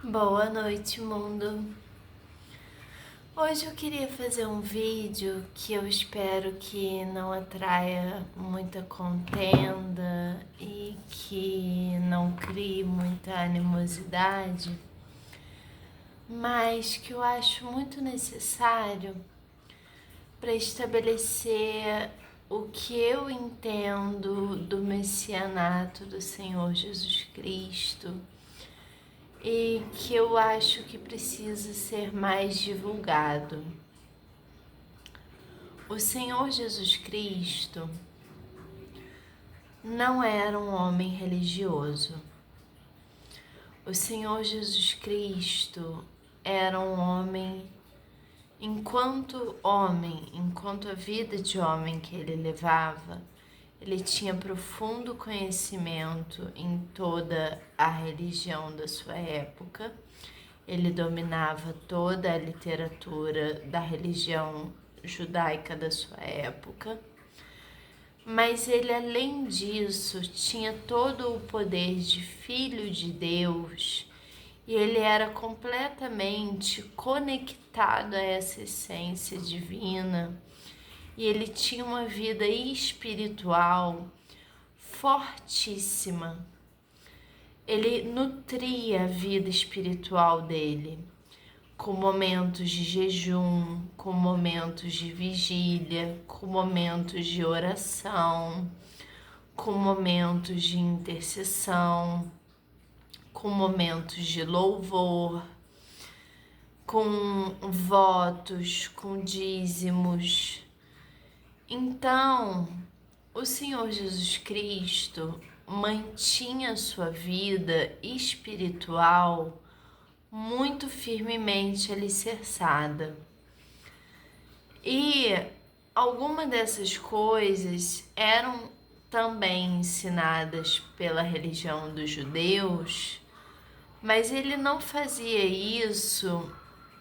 Boa noite, mundo. Hoje eu queria fazer um vídeo que eu espero que não atraia muita contenda e que não crie muita animosidade, mas que eu acho muito necessário para estabelecer o que eu entendo do messianato do Senhor Jesus Cristo e que eu acho que precisa ser mais divulgado. O Senhor Jesus Cristo não era um homem religioso. O Senhor Jesus Cristo era um homem, enquanto a vida de homem que ele levava, ele tinha profundo conhecimento em toda a religião da sua época. Ele dominava toda a literatura da religião judaica da sua época. Mas ele, além disso, tinha todo o poder de filho de Deus e ele era completamente conectado a essa essência divina. E ele tinha uma vida espiritual fortíssima. Ele nutria a vida espiritual dele com momentos de jejum, com momentos de vigília, com momentos de oração, com momentos de intercessão, com momentos de louvor, com votos, com dízimos. Então, o Senhor Jesus Cristo mantinha sua vida espiritual muito firmemente alicerçada. E algumas dessas coisas eram também ensinadas pela religião dos judeus, mas ele não fazia isso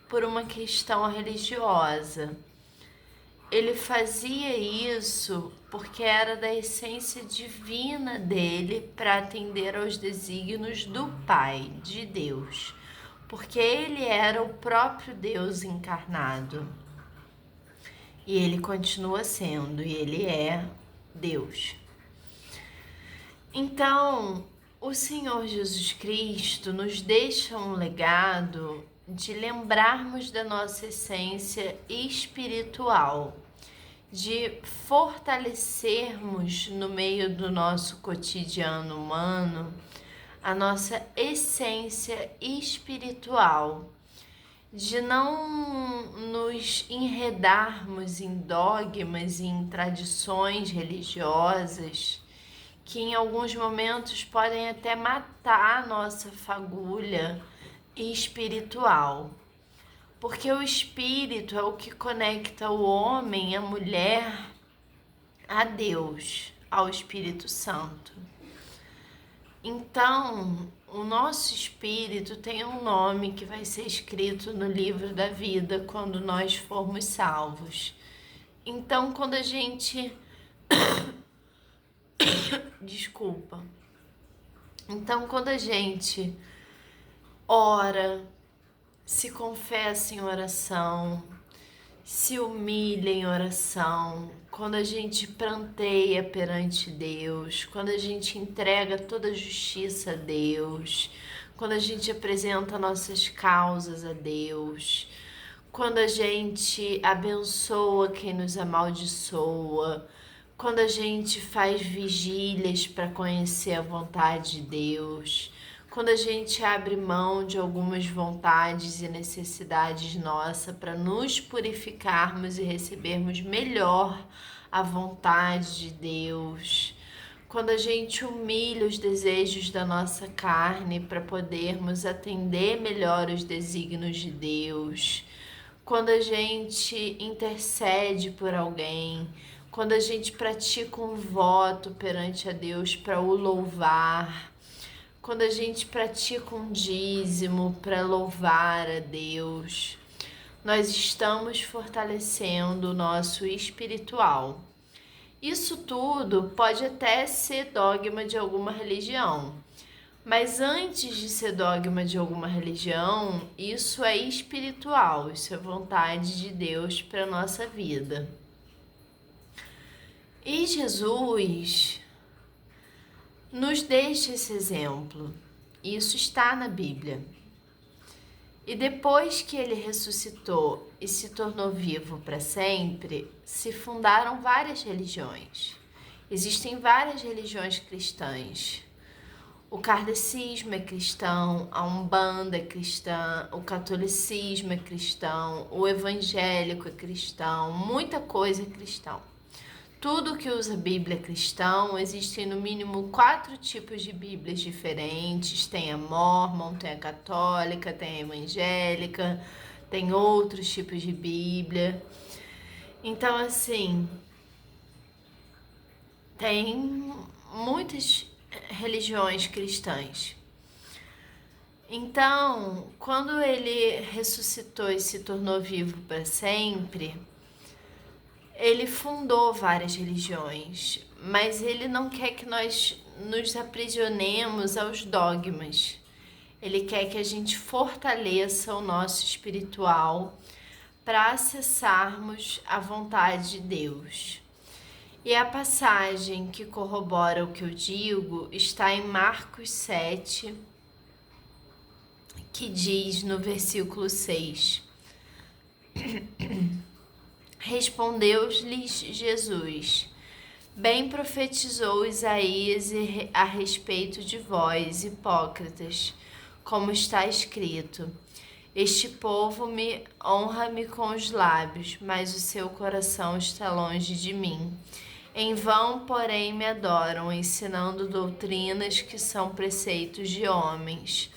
por uma questão religiosa. Ele fazia isso porque era da essência divina dele para atender aos desígnios do Pai, de Deus, porque ele era o próprio Deus encarnado. E ele continua sendo, e ele é Deus. Então, o Senhor Jesus Cristo nos deixa um legado de lembrarmos da nossa essência espiritual, de fortalecermos no meio do nosso cotidiano humano a nossa essência espiritual, de não nos enredarmos em dogmas e em tradições religiosas que em alguns momentos podem até matar a nossa fagulha espiritual. Porque o espírito é o que conecta o homem, a mulher, a Deus, ao Espírito Santo. Então, o nosso espírito tem um nome que vai ser escrito no livro da vida quando nós formos salvos. Então, quando a gente... Desculpa. Então, quando a gente ora, se confessa em oração, se humilha em oração, quando a gente pranteia perante Deus, quando a gente entrega toda a justiça a Deus, quando a gente apresenta nossas causas a Deus, quando a gente abençoa quem nos amaldiçoa, quando a gente faz vigílias para conhecer a vontade de Deus, quando a gente abre mão de algumas vontades e necessidades nossas para nos purificarmos e recebermos melhor a vontade de Deus, quando a gente humilha os desejos da nossa carne para podermos atender melhor os desígnios de Deus, quando a gente intercede por alguém, quando a gente pratica um voto perante a Deus para o louvar, quando a gente pratica um dízimo para louvar a Deus, nós estamos fortalecendo o nosso espiritual. Isso tudo pode até ser dogma de alguma religião, Mas antes de ser dogma de alguma religião, isso é espiritual, isso é vontade de Deus para nossa vida. E Jesus nos deixa esse exemplo. Isso está na Bíblia. E depois que ele ressuscitou e se tornou vivo para sempre, se fundaram várias religiões. Existem várias religiões cristãs. O kardecismo é cristão, a Umbanda é cristã, o catolicismo é cristão, o evangélico é cristão, muita coisa é cristão. Tudo que usa Bíblia é cristão. Existem no mínimo 4 tipos de Bíblias diferentes. Tem a Mórmon, tem a católica, tem a evangélica, tem outros tipos de Bíblia. Então, assim, tem muitas religiões cristãs. Então, quando ele ressuscitou e se tornou vivo para sempre, ele fundou várias religiões, mas ele não quer que nós nos aprisionemos aos dogmas. Ele quer que a gente fortaleça o nosso espiritual para acessarmos a vontade de Deus. E a passagem que corrobora o que eu digo está em Marcos 7, que diz no versículo 6: Respondeu-lhes Jesus: Bem profetizou Isaías a respeito de vós, hipócritas, como está escrito: Este povo honra-me com os lábios, mas o seu coração está longe de mim. Em vão, porém, me adoram, ensinando doutrinas que são preceitos de homens,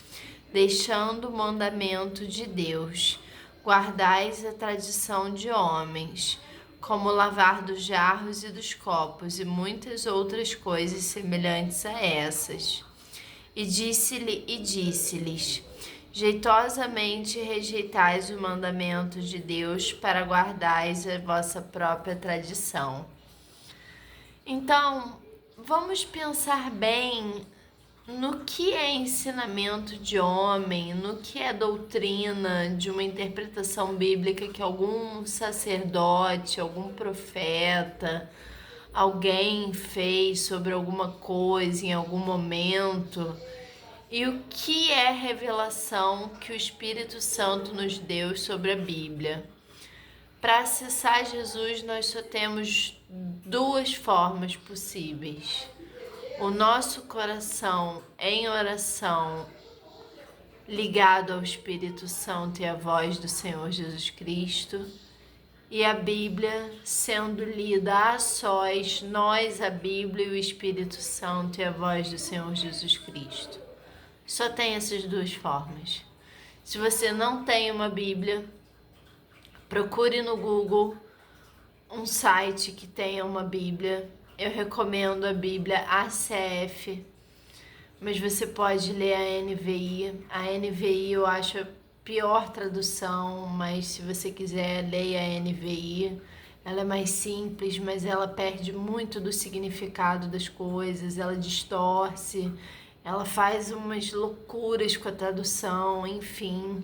deixando o mandamento de Deus. Guardais a tradição de homens, como o lavar dos jarros e dos copos, e muitas outras coisas semelhantes a essas. E disse-lhes: Jeitosamente rejeitais o mandamento de Deus para guardais a vossa própria tradição. Então, vamos pensar bem no que é ensinamento de homem, no que é doutrina de uma interpretação bíblica que algum sacerdote, algum profeta, alguém fez sobre alguma coisa em algum momento, e o que é revelação que o Espírito Santo nos deu sobre a Bíblia. Para acessar Jesus, nós só temos 2 formas possíveis: o nosso coração em oração, ligado ao Espírito Santo e à voz do Senhor Jesus Cristo, e a Bíblia sendo lida a sós, nós, a Bíblia e o Espírito Santo e a voz do Senhor Jesus Cristo. Só tem essas 2 formas. Se você não tem uma Bíblia, procure no Google um site que tenha uma Bíblia. Eu recomendo a Bíblia ACF, mas você pode ler a NVI. A NVI eu acho a pior tradução, mas se você quiser, leia a NVI. Ela é mais simples, mas ela perde muito do significado das coisas, ela distorce, ela faz umas loucuras com a tradução, enfim.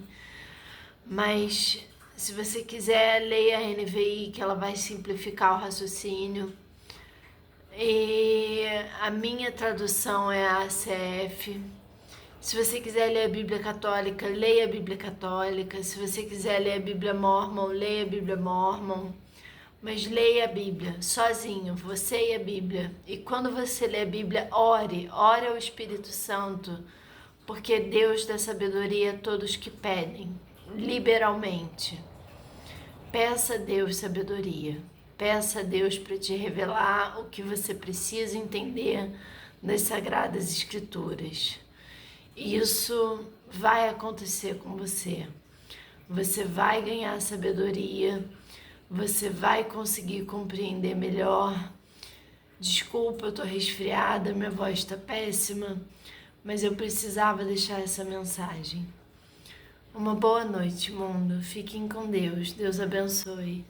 Mas se você quiser, leia a NVI, que ela vai simplificar o raciocínio. E a minha tradução é a ACF. Se você quiser ler a Bíblia Católica, leia a Bíblia Católica. Se você quiser ler a Bíblia Mórmon, leia a Bíblia Mórmon. Mas leia a Bíblia sozinho, você e a Bíblia. E quando você lê a Bíblia, ore ao Espírito Santo, porque Deus dá sabedoria a todos que pedem, liberalmente. Peça a Deus sabedoria. Peça a Deus para te revelar o que você precisa entender nas Sagradas Escrituras. Isso vai acontecer com você. Você vai ganhar sabedoria, você vai conseguir compreender melhor. Desculpa, eu tô resfriada, minha voz tá péssima, mas eu precisava deixar essa mensagem. Uma boa noite, mundo. Fiquem com Deus. Deus abençoe.